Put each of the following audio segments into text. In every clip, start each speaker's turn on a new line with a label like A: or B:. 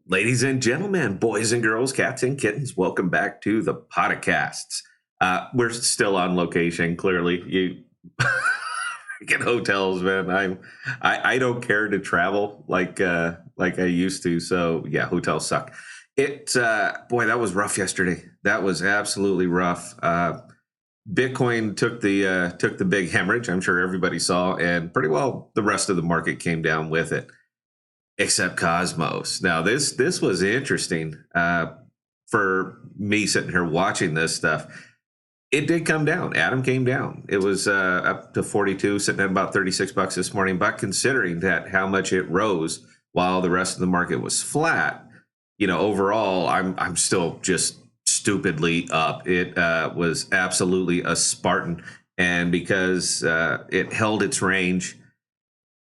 A: Ladies and gentlemen, boys and girls, cats and kittens, welcome back to the podcasts. We're still on location. Clearly, you get hotels, man. I don't care to travel like I used to. So yeah, hotels suck. Boy, that was rough yesterday. That was absolutely rough. Bitcoin took the big hemorrhage. I'm sure everybody saw, and pretty well the rest of the market came down with it except Cosmos. Now this was interesting for me sitting here watching this stuff. It did come down. Atom came down. It was up to 42, sitting at about $36 this morning. But considering that how much it rose while the rest of the market was flat, overall, I'm still just stupidly up. It was absolutely a Spartan, and because it held its range,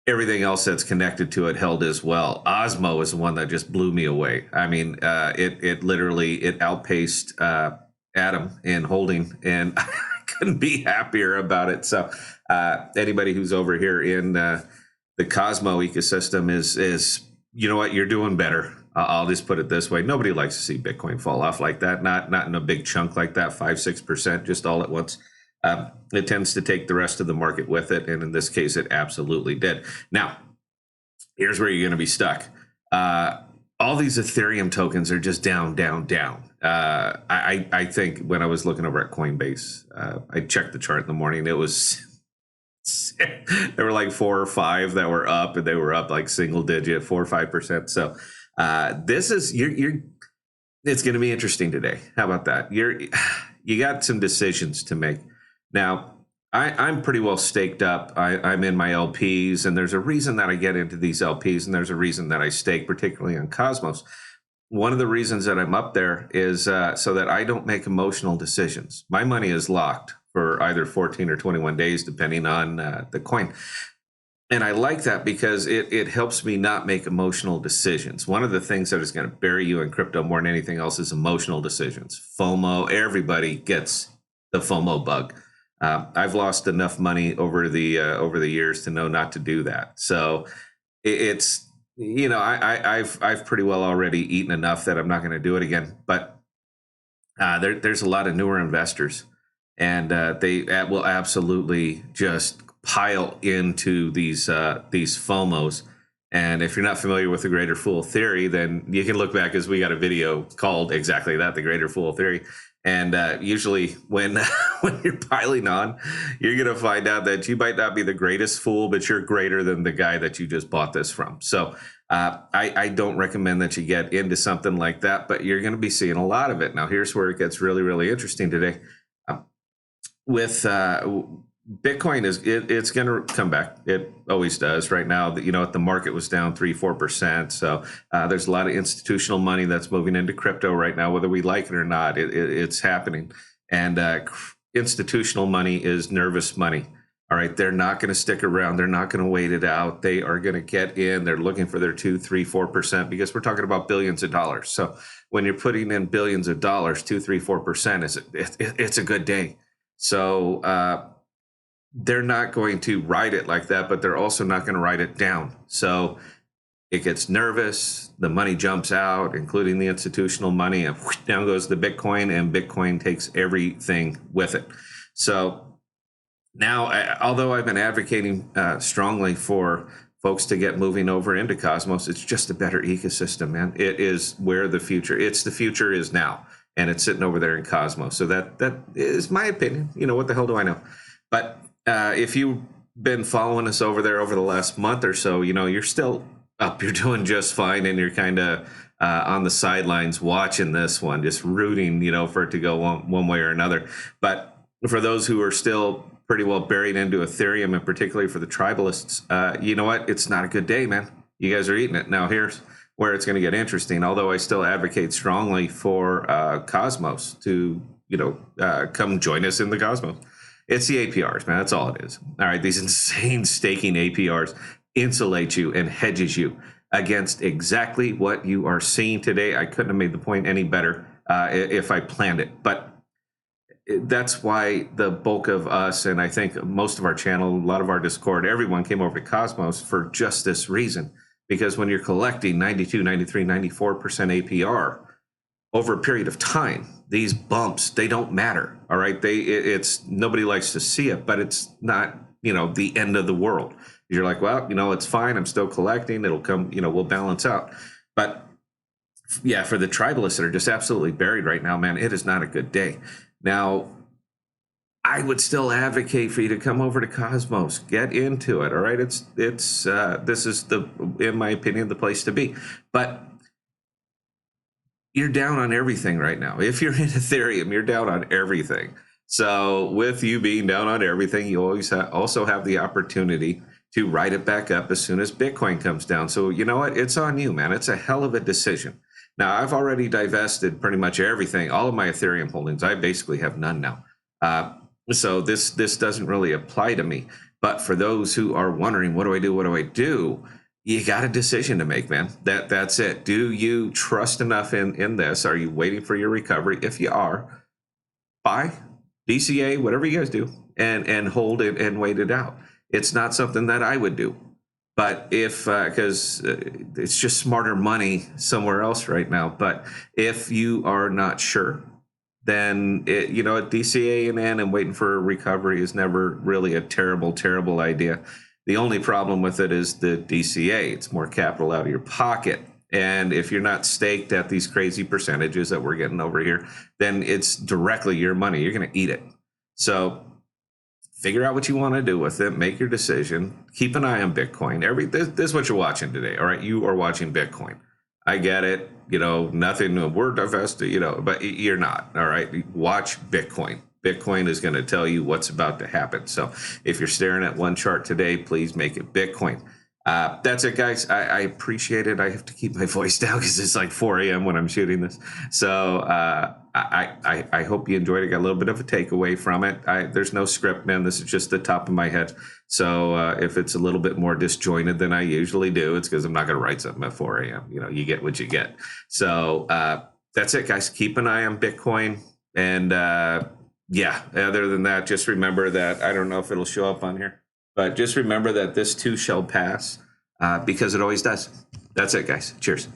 A: everything else that's connected to it held as well. Osmo is the one that just blew me away. I mean, it literally it outpaced Atom in holding, and I couldn't be happier about it. So anybody who's over here in the Cosmo ecosystem is you know what, you're doing better. I'll just put it this way: nobody likes to see Bitcoin fall off like that. Not in a big chunk like that, 5-6%, just all at once. It tends to take the rest of the market with it, and in this case, it absolutely did. Now, here's where you're going to be stuck. All these Ethereum tokens are just down, down, down. I think when I was looking over at Coinbase, I checked the chart in the morning. It was there were like 4 or 5 that were up, and they were up like single digit, 4 or 5%. So this is you're. It's going to be interesting today. How about that? You got some decisions to make. Now, I'm pretty well staked up. I'm in my LPs, and there's a reason that I get into these LPs, and there's a reason that I stake, particularly on Cosmos. One of the reasons that I'm up there is so that I don't make emotional decisions. My money is locked for either 14 or 21 days, depending on the coin. And I like that because it helps me not make emotional decisions. One of the things that is going to bury you in crypto more than anything else is emotional decisions. FOMO, everybody gets the FOMO bug. I've lost enough money over the years to know not to do that. So it's I've pretty well already eaten enough that I'm not going to do it again. But there's a lot of newer investors, and they will absolutely just pile into these FOMOs. And if you're not familiar with the Greater Fool Theory, then you can look back, as we got a video called exactly that, the Greater Fool Theory. And usually when when you're piling on, you're going to find out that you might not be the greatest fool, but you're greater than the guy that you just bought this from. So I don't recommend that you get into something like that, but you're going to be seeing a lot of it. Now, here's where it gets really, really interesting today. With Bitcoin, it's going to come back. It always does. Right now, the market was down 3-4%. So there's a lot of institutional money that's moving into crypto right now, whether we like it or not. It's happening, and institutional money is nervous money. All right, they're not going to stick around. They're not going to wait it out. They are going to get in. They're looking for their 2, 3, 4%, because we're talking about billions of dollars. So when you're putting in billions of dollars, 2, 3, 4% it's a good day. So they're not going to ride it like that, but they're also not going to ride it down. So it gets nervous. The money jumps out, including the institutional money, and whoosh, down goes the Bitcoin, and Bitcoin takes everything with it. So now, although I've been advocating strongly for folks to get moving over into Cosmos, it's just a better ecosystem, man. It is where the future. The future is now, and it's sitting over there in Cosmos. So that is my opinion. What the hell do I know? But if you've been following us over there over the last month or so, you're still up. You're doing just fine, and you're kind of on the sidelines watching this one, just rooting, for it to go one way or another. But for those who are still pretty well buried into Ethereum, and particularly for the tribalists, you know what? It's not a good day, man. You guys are eating it. Now, here's where it's going to get interesting. Although I still advocate strongly for Cosmos to, come join us in the Cosmos. It's the APRs, man. That's all it is. All right, these insane staking APRs insulate you and hedges you against exactly what you are seeing today. I couldn't have made the point any better if I planned it. But that's why the bulk of us, and I think most of our channel, a lot of our Discord, everyone came over to Cosmos for just this reason. because when you're collecting 92, 93, 94% APR over a period of time, these bumps, they don't matter. All right. It's nobody likes to see it, but it's not, the end of the world. You're like, well, it's fine. I'm still collecting. It'll come, we'll balance out. But yeah, for the tribalists that are just absolutely buried right now, man, it is not a good day. Now, I would still advocate for you to come over to Cosmos, get into it. All right. This is in my opinion, the place to be. But you're down on everything right now. If you're in Ethereum, you're down on everything. So with you being down on everything, you always also have the opportunity to ride it back up as soon as Bitcoin comes down. So you know what? It's on you, man. It's a hell of a decision. Now, I've already divested pretty much everything, all of my Ethereum holdings. I basically have none now. So this doesn't really apply to me. But for those who are wondering, what do I do? What do I do? You got a decision to make, man. That's it. Do you trust enough in this? Are you waiting for your recovery? If you are, buy DCA, whatever you guys do, and hold it and wait it out. It's not something that I would do. But if, because it's just smarter money somewhere else right now. But if you are not sure, then DCA and waiting for a recovery is never really a terrible idea. The only problem with it is the DCA. It's more capital out of your pocket. And if you're not staked at these crazy percentages that we're getting over here, then it's directly your money. You're going to eat it. So figure out what you want to do with it. Make your decision. Keep an eye on Bitcoin. This is what you're watching today. All right. You are watching Bitcoin. I get it. Nothing, we're divested, but you're not. All right. Watch Bitcoin. Bitcoin is going to tell you what's about to happen. So if you're staring at one chart today, please make it Bitcoin. That's it, guys. I appreciate it. I have to keep my voice down because it's like 4 a.m. when I'm shooting this. So I hope you enjoyed it. Got a little bit of a takeaway from it. There's no script, man. This is just the top of my head. So if it's a little bit more disjointed than I usually do, it's because I'm not going to write something at 4 a.m. You get what you get. So that's it, guys. Keep an eye on Bitcoin. And yeah, other than that, just remember that, I don't know if it'll show up on here, but just remember that this too shall pass because it always does. That's it, guys. Cheers.